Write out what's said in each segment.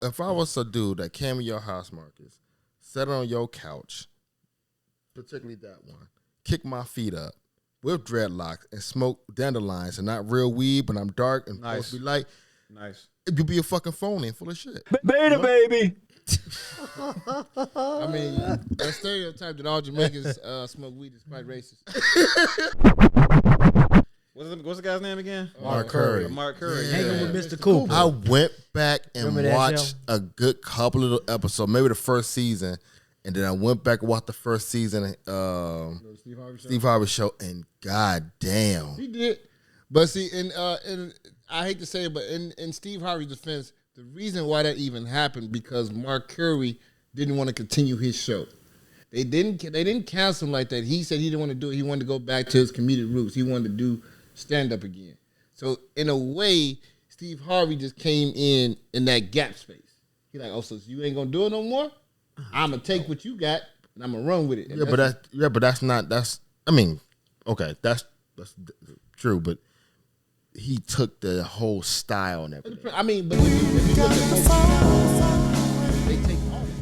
if I was a dude that came in your house, Marcus, sat on your couch, particularly that one, kick my feet up with dreadlocks and smoke dandelions and not real weed, but I'm dark and supposed to be light. Nice. You'd be a fucking phony and full of shit. Beta baby. I mean, that stereotype that all Jamaicans smoke weed is quite racist. What's the guy's name again? Mark Curry. Mark Curry. Yeah. Hanging with Mr. Cooper. I went back and watched show? a good couple of episodes, maybe the first season, and then I went back and watched the first season Steve Harvey show, and goddamn. He did. But see, and I hate to say it, but in Steve Harvey's defense, the reason why that even happened because Mark Curry didn't want to continue his show. They didn't cancel him like that. He said he didn't want to do it. He wanted to go back to his comedic roots. He wanted to do stand-up again. So in a way, Steve Harvey just came in that gap space. He's like, oh, so you ain't gonna do it no more? I'm gonna take what you got and I'm gonna run with it. And that's I mean, okay, that's true, but he took the whole style and everything. I mean, but if you look at most, they take all of it.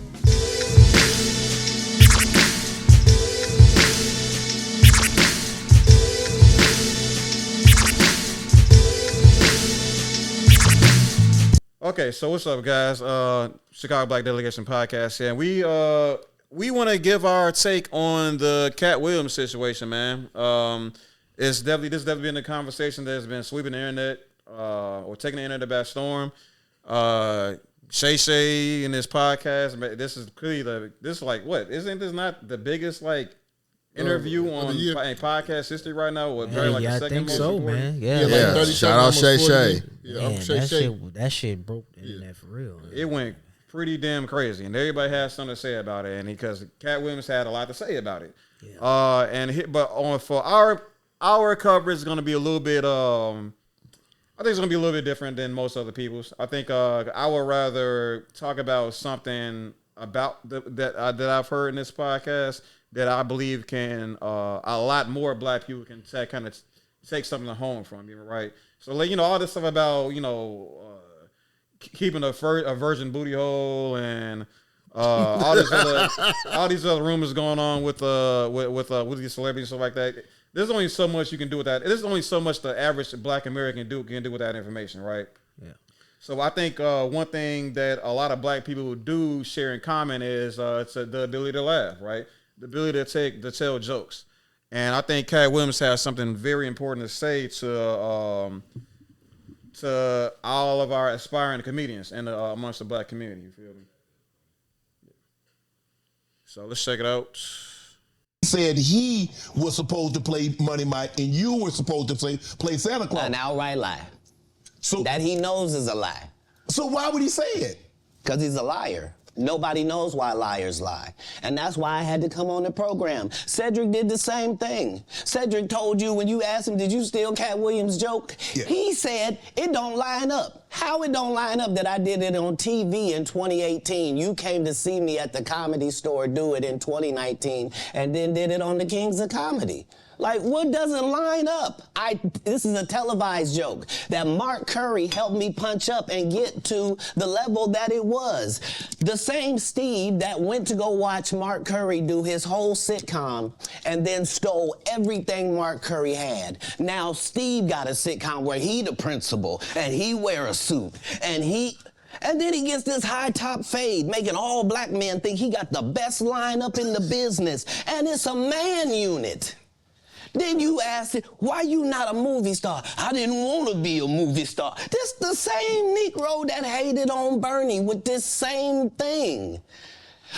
Okay, so what's up, guys? Chicago Black Delegation podcast, and we want to give our take on the Katt Williams situation, man. This has definitely been a conversation that has been sweeping the internet, or taking the internet by storm. Shay Shay in this podcast, this is clearly isn't this not the biggest interview on podcast history right now? What, Hey, the I second think most so, important? man. Yeah. Shout out Shay Shay. Yeah, Man, that shit broke the internet for real. Man. It went pretty damn crazy, and everybody has something to say about it. And because Katt Williams had a lot to say about it, for our coverage is going to be a little bit. I think it's going to be a little bit different than most other people's. I think I would rather talk about something about that I've heard in this podcast that I believe can a lot more black people can kind of take something home from, right? So all this stuff about keeping a virgin booty hole and all these other rumors going on with these celebrities and stuff like that. There's only so much you can do with that. There's only so much the average black American can do with that information, right? Yeah. So I think one thing that a lot of black people do share in common is the ability to laugh, right? The ability to tell jokes. And I think Katt Williams has something very important to say to all of our aspiring comedians and amongst the black community. You feel me? So let's check it out. Said he was supposed to play Money Mike and you were supposed to play Santa Claus. An outright lie. So that he knows is a lie. So why would he say it? Because he's a liar. Nobody knows why liars lie. And that's why I had to come on the program. Cedric did the same thing. Cedric told you when you asked him, did you steal Katt Williams' joke? Yeah. He said, it don't line up. How it don't line up that I did it on TV in 2018? You came to see me at the Comedy Store do it in 2019 and then did it on the Kings of Comedy. Like, what doesn't line up? This is a televised joke that Mark Curry helped me punch up and get to the level that it was. The same Steve that went to go watch Mark Curry do his whole sitcom and then stole everything Mark Curry had. Now Steve got a sitcom where he the principal and he wear a suit and then he gets this high top fade, making all black men think he got the best lineup in the business. And it's a man unit. Then you ask it, why you not a movie star? I didn't want to be a movie star. This the same Negro that hated on Bernie with this same thing.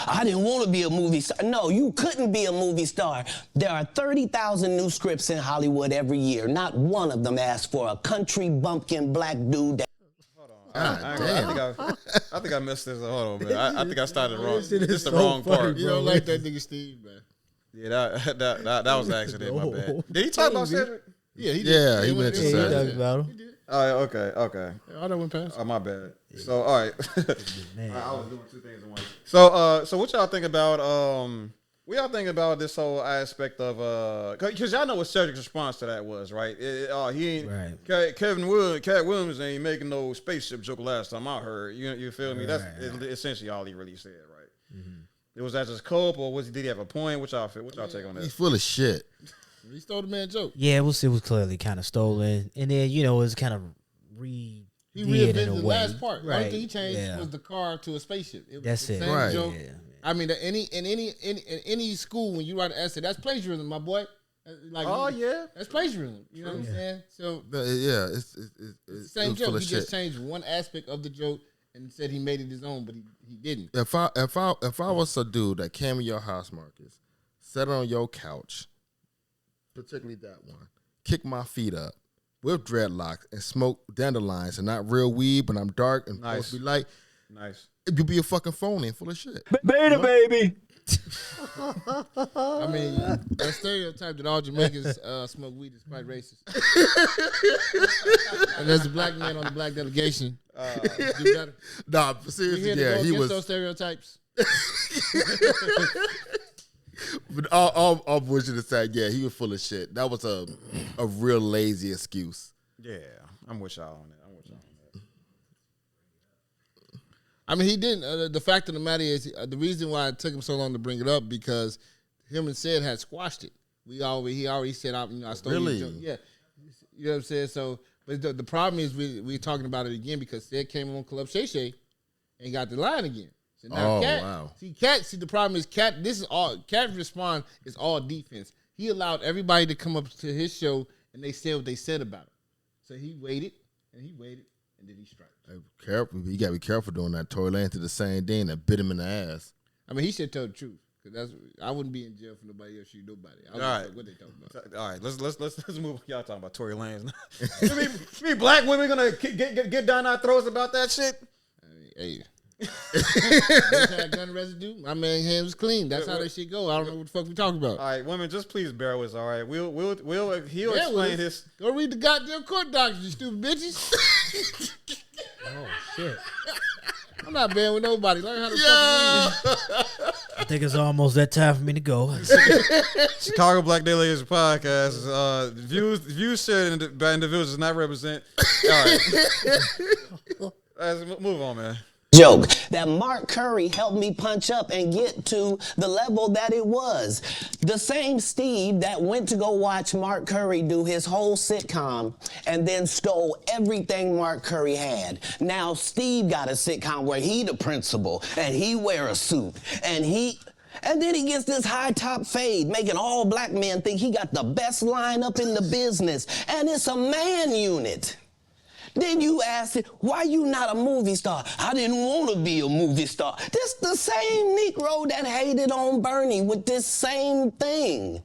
I didn't want to be a movie star. No, you couldn't be a movie star. There are 30,000 new scripts in Hollywood every year. Not one of them asks for a country bumpkin black dude that... I think I missed this. Hold on, man. I think I started wrong. This is the wrong part. You don't like that nigga Steve, man. Yeah, that was an accident. My bad. Did he talk about Cedric? Yeah, he did. Yeah, he went to He Cedric. talked about him. He did. Okay. All that went past. Oh, my bad. So, all right. Man. I was doing two things at once. So what y'all think about What y'all think about this whole aspect of because y'all know what Cedric's response to that was, right? He ain't Right. Katt Williams ain't making no spaceship joke last time I heard. You feel me? That's essentially all he really said, right? Mm-hmm. Was that just cope, or did he have a point? What y'all take on that? He's full of shit. He stole the man's joke. Yeah, it was clearly kind of stolen, and then it was kind of He reinvented the last part. Right. Only thing he changed was the car to a spaceship. It was That's the it. same Right. joke. Yeah. I mean, in any school, when you write an essay, that's plagiarism, my boy. Like, that's plagiarism. You know what I'm saying? So It's the same joke. He just changed one aspect of the joke and said he made it his own, but he didn't. If I was a dude that came in your house, Marcus, sat on your couch, particularly that one, kick my feet up with dreadlocks and smoke dandelions and not real weed, but I'm dark and supposed to be light. Nice. You'd be a fucking phony and full of shit. Beta baby. I mean, that stereotype that all Jamaicans smoke weed is quite racist. And there's a black man on the Black Delegation. Do better. Nah, We seriously, here to go yeah, he against was. those stereotypes. But all bullshit aside, yeah, he was full of shit. That was a real lazy excuse. Yeah, I'm with y'all on that. I mean, he didn't. The fact of the matter is, the reason why it took him so long to bring it up because him and Sid had squashed it. He already said, I stole Really? your joke. Yeah, you know what I'm saying. So, but the problem is we're talking about it again because Sid came on Club Shay Shay and got the line again. So now Katt, wow. See, the problem is Katt. This is all Katt's response is all defense. He allowed everybody to come up to his show and they said what they said about it. So he waited and then he struck. Careful, you gotta be careful doing that. Tory Lanez did the same thing that bit him in the ass. I mean, he should tell the truth because I wouldn't be in jail for nobody else shoot nobody. I don't All right. know what they talking about. All right, let's move. Y'all talking about Tory Lanez. You mean black women gonna get down our throats about that shit? I mean, hey. They had gun residue. My man hands was clean. That's how that shit go. I don't know what the fuck we talking about. All right, women, just please bear with us. All right, he'll explain his. Go read the goddamn court documents, you stupid bitches. Oh shit! I'm not bearing with nobody. Learn how to fucking read. I think it's almost that time for me to go. Chicago Black Delegation podcast. Views shared by individuals does not represent. All right, let's move on, man. Joke that Mark Curry helped me punch up and get to the level that it was. The same Steve that went to go watch Mark Curry do his whole sitcom and then stole everything Mark Curry had. Now Steve got a sitcom where he the principal and he wear a suit and then he gets this high top fade, making all black men think he got the best lineup in the business, and it's a man unit. Then you ask it, why you not a movie star? I didn't want to be a movie star. This the same Negro that hated on Bernie with this same thing.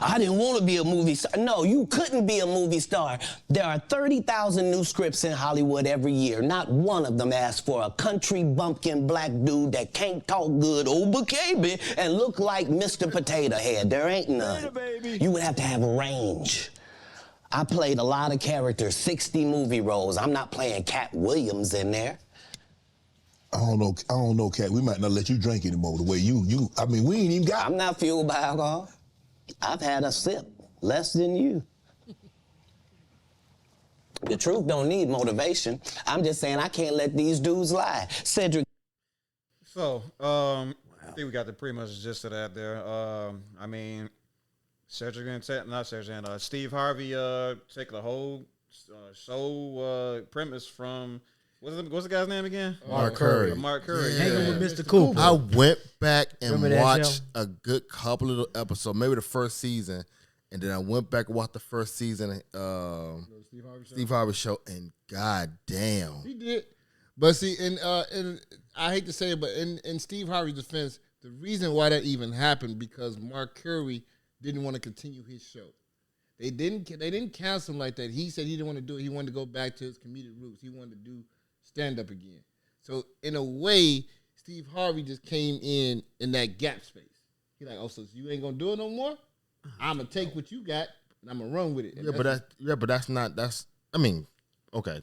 I didn't want to be a movie star. No, you couldn't be a movie star. There are 30,000 new scripts in Hollywood every year. Not one of them asks for a country bumpkin black dude that can't talk good, baby, and look like Mr. Potato Head. There ain't none. You would have to have range. I played a lot of characters, 60 movie roles. I'm not playing Katt Williams in there. I don't know, Katt. We might not let you drink anymore the way you. I mean, we ain't even got. I'm not fueled by alcohol. I've had a sip, less than you. The truth don't need motivation. I'm just saying I can't let these dudes lie. Cedric. So, I think we got the pretty much gist of that there. I mean, Cedric and Steve Harvey take the whole show premise from what's the guy's name again? Mark Curry. Mark Curry. Yeah. Hanging with Mr. Cooper. I went back and Remember that watched show? a good couple of episodes, maybe the first season, and then I went back and watched the first season Steve Harvey show, and god damn. He did. But see, and I hate to say it, but in Steve Harvey's defense, the reason why that even happened because Mark Curry didn't want to continue his show. They didn't cancel him like that. He said he didn't want to do it. He wanted to go back to his comedic roots. He wanted to do stand-up again. So in a way, Steve Harvey just came in that gap space. He's like, oh, so you ain't gonna do it no more? I'm gonna take what you got and I'm gonna run with it. And But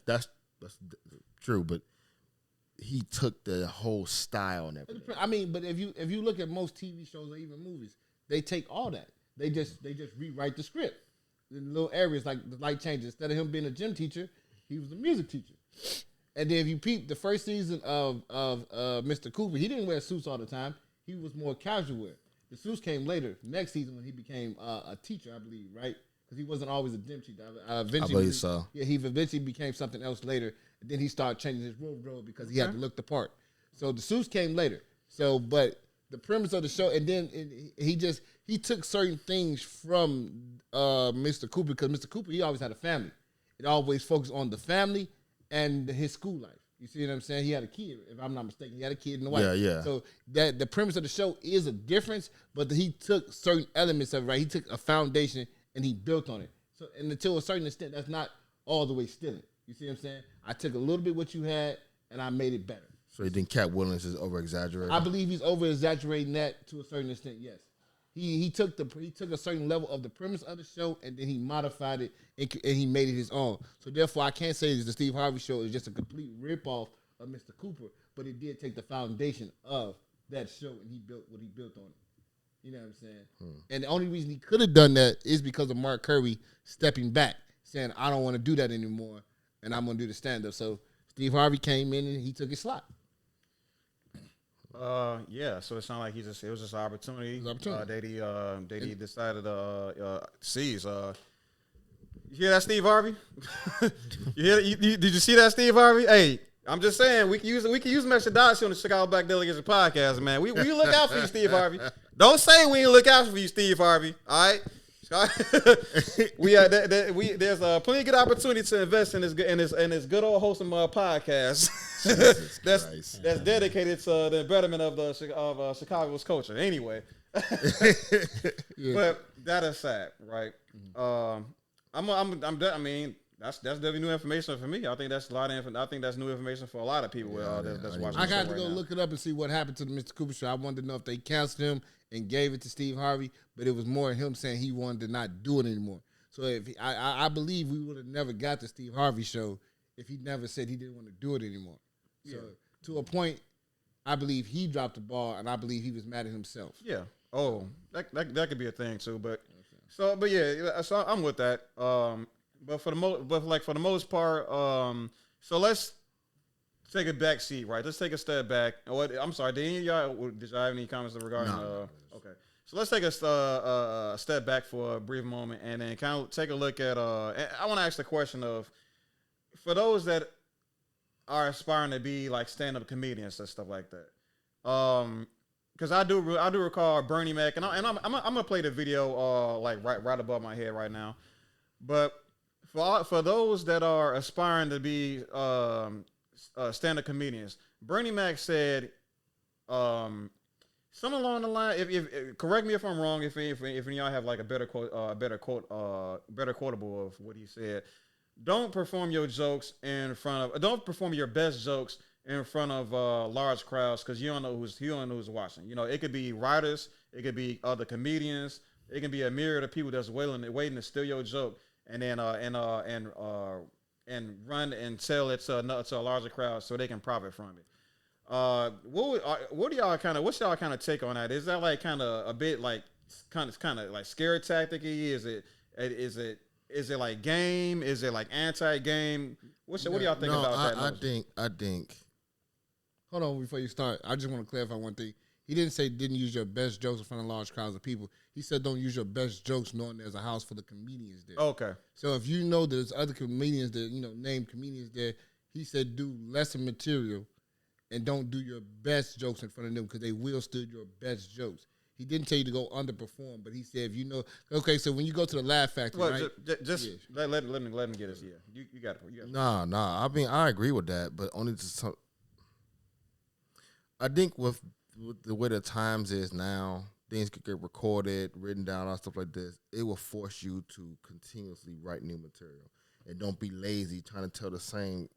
that's true, but he took the whole style and everything. I mean, but if you look at most TV shows or even movies, they take all that. They just rewrite the script in little areas like the light changes. Instead of him being a gym teacher, he was a music teacher. And then if you peep the first season of Mr. Cooper, he didn't wear suits all the time. He was more casual wear. The suits came later, next season when he became a teacher, I believe, right? Because he wasn't always a gym teacher. I believe so. Yeah, he eventually became something else later. And then he started changing his wardrobe because he had to look the part. So the suits came later. So, but the premise of the show, and then he took certain things from Mr. Cooper because Mr. Cooper, he always had a family. It always focused on the family and his school life. You see what I'm saying? He had a kid, if I'm not mistaken. He had a kid and a wife. Yeah. So that the premise of the show is a difference, but he took certain elements of it, right? He took a foundation and he built on it. So, and until a certain extent, that's not all the way stealing. You see what I'm saying? I took a little bit what you had and I made it better. So you think Katt Williams is over exaggerating? I believe he's over exaggerating that to a certain extent. Yes, he took a certain level of the premise of the show and then he modified it and he made it his own. So therefore, I can't say that the Steve Harvey show is just a complete ripoff of Mr. Cooper, but it did take the foundation of that show and he built what he built on it. You know what I'm saying? And the only reason he could have done that is because of Mark Curry stepping back, saying, "I don't want to do that anymore, and I'm going to do the stand up." So Steve Harvey came in and he took his slot. Yeah, so it sounded like it was just an opportunity, that he decided to seize. You hear that, Steve Harvey? Did you see that, Steve Harvey? Hey, I'm just saying we can use some extra dots on the Chicago Black Delegation podcast, man. We look out for you, Steve Harvey. Don't say we ain't look out for you, Steve Harvey. All right. There's plenty of good opportunity to invest in this good old wholesome podcast that's dedicated to the betterment of Chicago's culture. Anyway, but that aside, right? I mean, that's definitely new information for me. I think that's new information for a lot of people that's watching. I got to go look it up and see what happened to the Mr. Cooper show. I wanted to know if they canceled him and gave it to Steve Harvey, but it was more him saying he wanted to not do it anymore. So I believe we would have never got the Steve Harvey show if he never said he didn't want to do it anymore. So to a point, I believe he dropped the ball, and I believe he was mad at himself. Yeah. Oh, that could be a thing too. But so I'm with that. But for the most part, so let's take a back seat, right? Let's take a step back. I'm sorry. Did y'all have any comments regarding? No. Okay. So let's take a step back for a brief moment and then kind of take a look at. I want to ask the question of, for those that are aspiring to be like stand-up comedians and stuff like that, because I do recall Bernie Mac, and I'm gonna play the video like right above my head right now, but for those that are aspiring to be stand-up comedians, Bernie Mac said something along the line. If correct me if I'm wrong. If any of y'all have like a better quotable of what he said. Don't perform your best jokes in front of large crowds because you don't know who's watching. You know, it could be writers, it could be other comedians, it can be a myriad of people that's waiting to steal your joke and then and run and sell it to a larger crowd so they can profit from it. What's y'all kind of take on that? Is that like kind of a bit like kind of like scare tactic-y? Is it like game? Is it like anti-game? What do y'all think about that? I think. Hold on before you start. I just want to clarify one thing. He didn't say didn't use your best jokes in front of large crowds of people. He said don't use your best jokes knowing there's a house full of comedians there. Okay. So if you know there's other comedians that, named comedians there, he said do lesser material and don't do your best jokes in front of them because they will steal your best jokes. He didn't tell you to go underperform, but he said if okay, so when you go to the Laugh Factory, right? Let him get us. Yeah, you got it. Nah. I mean, I agree with that, but only to some. I think with the way the times is now, things could get recorded, written down, all stuff like this. It will force you to continuously write new material and don't be lazy trying to tell the same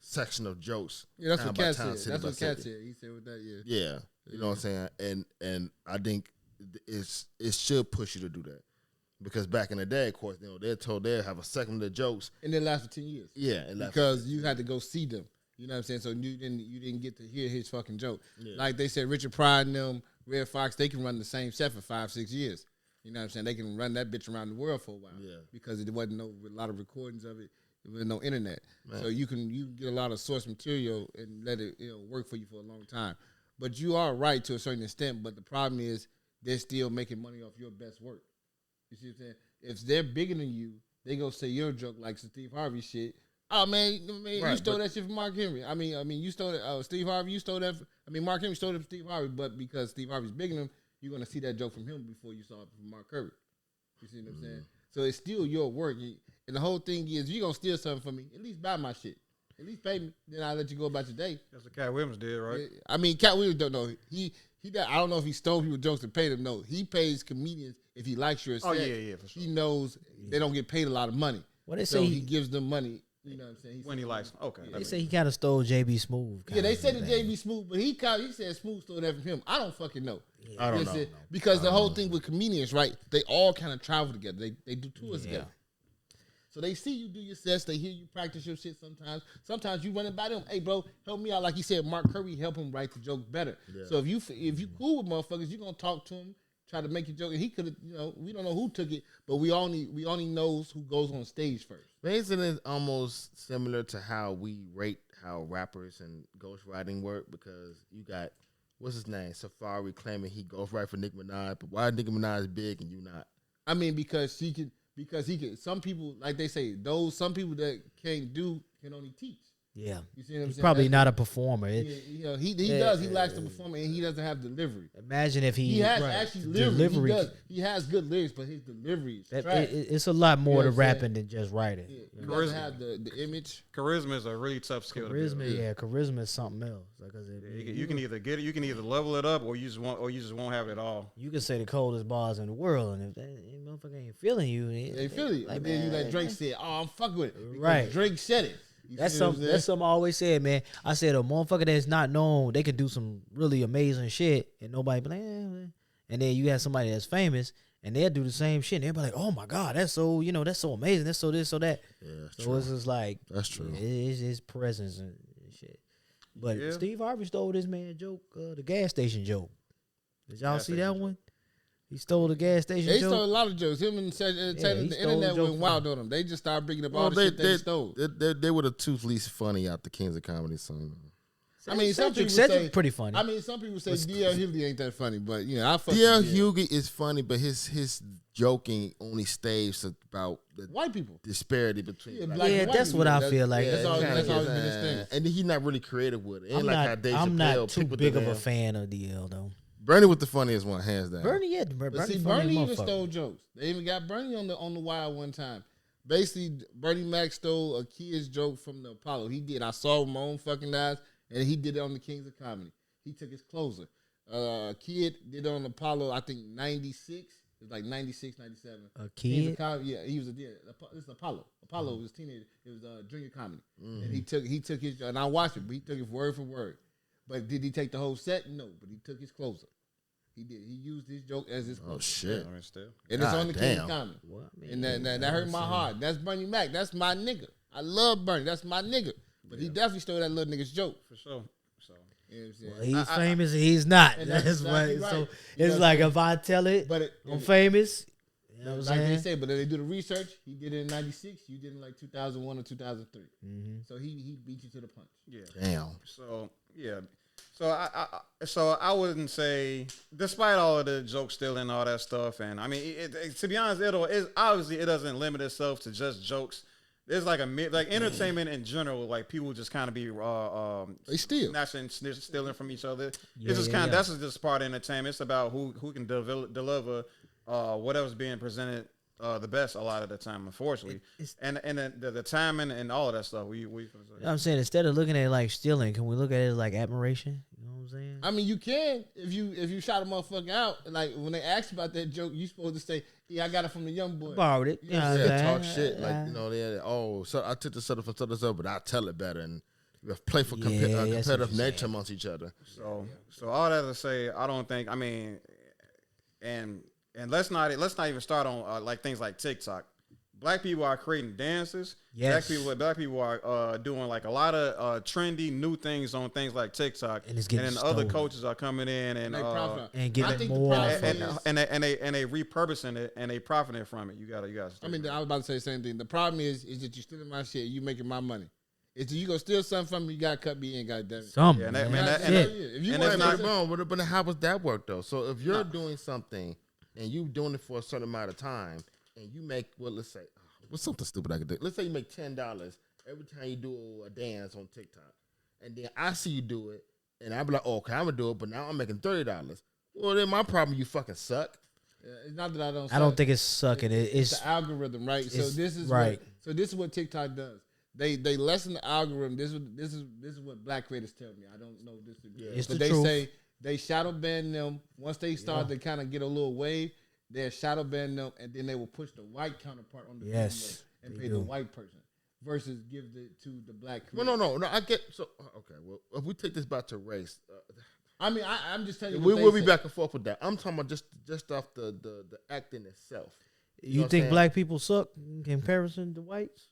section of jokes. Yeah, that's what Katt said. That's what Katt said. He said with that, yeah. Yeah, you know what I'm saying? And I think it should push you to do that. Because back in the day, of course, they're told they'll have a segment of jokes. And they last for 10 years. Yeah. Because you had to go see them. You know what I'm saying? So you didn't get to hear his fucking joke. Yeah. Like they said, Richard Pryor and them, Red Fox, they can run the same set for 5-6 years. You know what I'm saying? They can run that bitch around the world for a while. Yeah. Because there wasn't a lot of recordings of it. There was no internet. Man. So you can get a lot of source material and let it work for you for a long time. But you are right to a certain extent. But the problem is they're still making money off your best work. You see what I'm saying? If they're bigger than you, they go say your joke like Steve Harvey shit. Oh man, right, you stole that shit from Mark Henry. I mean, you stole it. Steve Harvey, you stole that. Mark Henry stole it from Steve Harvey, but because Steve Harvey's bigger than him, you're gonna see that joke from him before you saw it from Mark Henry. You see what I'm saying? So it's still your work, and the whole thing is, you gonna steal something from me, at least buy my shit. At least pay me, then I'll let you go about your day. That's what Katt Williams did, right? I mean, Katt Williams don't know. I don't know if he stole people's jokes and paid them. No, he pays comedians if he likes your set. Oh yeah, for sure. He knows they don't get paid a lot of money. What they so say he gives them money. You know what I'm saying? When he likes them. Okay. They say he kind of stole JB Smooth. Yeah, they said that JB Smooth, but he said Smooth stole that from him. I don't fucking know. Yeah. I don't know. Because the whole thing with comedians, right? They all kind of travel together. They do tours together. So they see you do your sets. They hear you practice your shit sometimes. Sometimes you run it by them. Hey, bro, help me out. Like he said, Mark Curry help him write the joke better. Yeah. So if you cool with motherfuckers, you going to talk to him, try to make your joke. And he could have, we don't know who took it, but we only knows who goes on stage first. Basically, it's almost similar to how we rate how rappers and ghostwriting work, because you got, what's his name, Safari claiming he ghostwrite for Nicki Minaj, but why Nicki Minaj is big and you not? I mean, because he can. Some people, like they say, some people that can't do can only teach. Yeah. You see what I'm saying? He's probably not a performer. He does. He lacks the performer, and he doesn't have delivery. Imagine if he has actually delivery. He has good lyrics, but his delivery is trash. It's a lot more to rapping than just writing. Yeah. He doesn't have the image. Charisma is a really tough skill to build. Charisma is something else. You can either get it, you can either level it up, or you just won't have it at all. You can say the coldest bars in the world, and if that motherfucker ain't feeling you, they feel you. Like, then you like Drake said, "Oh, I'm fucking with it." Right. Drake said it. That's something I always said, man. I said a motherfucker that's not known, they can do some really amazing shit, and nobody be like, man. And then you have somebody that's famous, and they'll do the same shit, and everybody like, oh my God, that's so amazing, that's so this, so that. Yeah, that's so true. it's just like, that's true. It's his presence and shit. But Steve Harvey stole this man joke, the gas station joke. Did y'all see that one? He stole the gas station joke. They stole a lot of jokes. Him and the internet went wild on him. They just started bringing up all the shit they stole. They were the two least funny out the Kings of Comedy. So, I mean, some people say pretty funny. I mean, some people say D.L. Hughley ain't that funny, but I fuck D.L. Hughley is funny, but his joking only stays about the white people disparity between. That's what I feel like. That's always been his thing. And he's not really creative with it. I'm not too big of a fan of D.L. though. Bernie was the funniest one, hands down. Bernie even stole jokes. They even got Bernie on the wire one time. Basically, Bernie Mac stole a kid's joke from the Apollo. He did. I saw with my own fucking eyes, and he did it on the Kings of Comedy. He took his closer. A kid did it on Apollo, I think 96. It was like 96, 97. A kid? Yeah, he was this is Apollo. Apollo was teenager. It was junior comedy. Mm-hmm. And he took his, and I watched it, but he took it word for word. But did he take the whole set? No, but he took his closer. He did. He used his joke as his closer. Oh, shit. And it's on the King of Comedy. And that hurt my heart. That's Bernie Mac. That's my nigga. I love Bernie. That's my nigga. But he definitely stole that little nigga's joke. For sure. So, you know what I'm saying? Well, he's famous and he's not. That's exactly right. So it's like if I tell it, I'm famous. You know what I'm saying? They say, but if they do the research, he did it in 96. You did it in like 2001 or 2003. Mm-hmm. So he beat you to the punch. Yeah. Damn. So, yeah. So I wouldn't say, despite all of the joke stealing and all that stuff, and I mean, to be honest, obviously it doesn't limit itself to just jokes. There's like entertainment in general, like people just kind of be they steal, snatching, stealing from each other. It's just that's just part of entertainment. It's about who can deliver whatever's being presented the best a lot of the time, unfortunately. And the timing and all of that stuff. You know what I'm saying, instead of looking at it like stealing, can we look at it as like admiration? You know what I'm saying? I mean, you can if you shot a motherfucker out. Like when they ask you about that joke, you supposed to say, "Yeah, I got it from the young boy." Borrowed it. Talk shit like so I took the setup from so but I tell it better, and we have playful competitive nature amongst each other. So all that to say, I don't think. I mean, and let's not even start on like things like TikTok. Black people are creating dances. Yes. Black people are doing like a lot of trendy new things on things like TikTok, And it's getting then stolen. other cultures are coming in and They profit. And I getting think more. the off problem of is- and they repurposing it and they profiting from it. You gotta. I mean, I was about to say the same thing. The problem is that you stealing my shit. You making my money. If you gonna steal something from me, you gotta cut me in. Goddamn it. Some Yeah, and man. that- Shit. If you and want it's to not- make wrong, but how does that work though? So if you're doing something and you doing it for a certain amount of time, and you make let's say, what's something stupid I could do? Let's say you make $10 every time you do a dance on TikTok, and then I see you do it, and I be like, okay, I'm gonna do it, but now I'm making $30. Well, then my problem, you fucking suck. It's not that I don't. I don't suck. think it's sucking. It's the algorithm, right? So it's- this is right. This is what TikTok does. They lessen the algorithm. This is what black creators tell me. I don't know this, It's but the they truth. say they shadow ban them once they start to kind of get a little wave. They'll shadow ban them, and then they will push the white counterpart on the Yes, video and they pay do. the white person versus give it to the black. Well, creator. no. I get so okay. Well, if we take this back to race, I mean, I'm just telling you. we what will they be say. back and forth with that. I'm talking about just off the acting itself. know you what I'm think saying? black people suck in comparison to whites?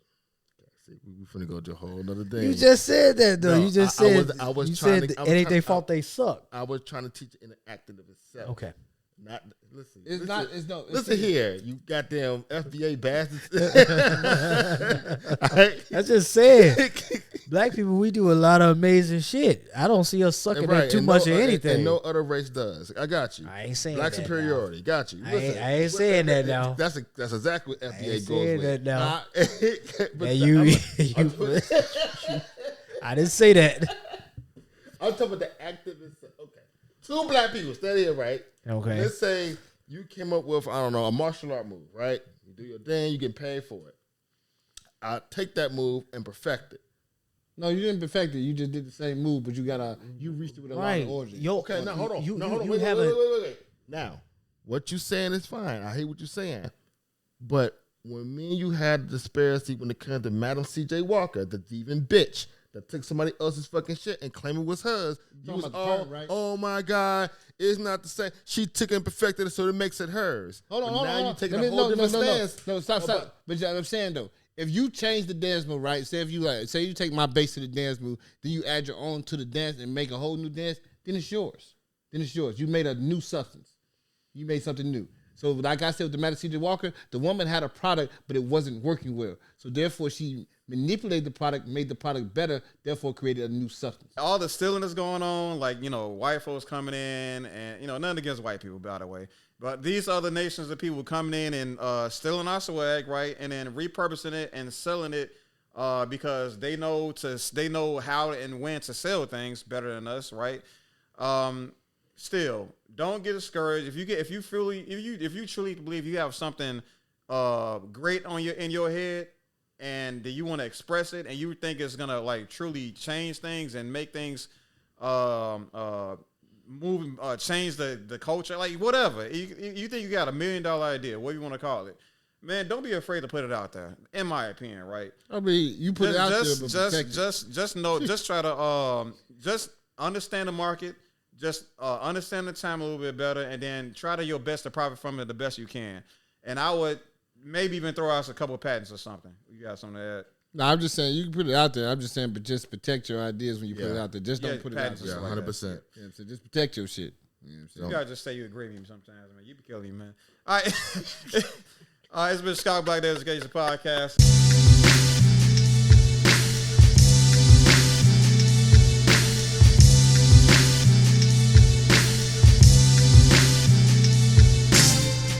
See, we finna go to a whole other thing. You just said that though. No, you just I said was you trying said to- I it was ain't their trying- fault they suck. I was trying to teach it in the acting of itself. Okay. Not listen. It's listen, not. It's no. It's Listen here, you goddamn FBA bastards. I just said black people, we do a lot of amazing shit. I don't see us sucking at too and much no, of and- anything. And no other race does. I got you. I ain't saying Black that superiority. Got you. I Listen, ain't- I ain't saying that now. That's exactly what I FBA ain't goes saying with. that now. But And you, I didn't say that. I'm talking about the activist. Okay, two black people stand here, right? Okay. Let's say you came up with, I don't know, a martial art move, right? You do your thing, you get paid for it. I take that move and perfect it. No, you didn't perfect it. You just did the same move, but you reached it with a lot Right. of origin. Yo, Okay, now hold on. You, no, you, hold on. you Wait. haven't. Now, what you saying is fine. I hear what you're saying. But when me and you had the disparity when it comes to Madam C.J. Walker, the thieving bitch that took somebody else's fucking shit and claimed it was hers, you talking was about the all, parent, right? oh my God, it's not the same. She took it and perfected it so it makes it hers. Hold on, But hold now on. you're taking a whole different stance. No, stop. But I'm saying though, if you change the dance move, right? Say you take my base to the dance move, then you add your own to the dance and make a whole new dance, then it's yours. You made a new substance. You made something new. So like I said with the Madam C.J. Walker, the woman had a product, but it wasn't working well. So therefore she manipulated the product, made the product better, therefore created a new substance. all the stealing that's going on, like, white folks coming in and, nothing against white people, by the way. But these other nations of people coming in and stealing our swag, right? And then repurposing it and selling it because they know how and when to sell things better than us, right? Still, don't get discouraged. If you truly believe you have something great in your head, and that you want to express it, and you think it's gonna like truly change things and make things change the culture, like whatever. You think you got $1 million idea, what you want to call it, man? Don't be afraid to put it out there. In my opinion, right? I mean, you put it out there, but protect it. Just try to just understand the market, just understand the time a little bit better, and then try to your best to profit from it the best you can. And I would maybe even throw out a couple of patents or something. You got something to add? No, I'm just saying you can put it out there. I'm just saying, but just protect your ideas when you put it out there. Just don't put it out patents there. and Yeah, stuff like 100%. Yeah, so just protect your shit. You know what I'm saying? You gotta just say you agree with me sometimes, man. You be killing me, man. All right. All right, it's been Scott Black Delegation Podcast.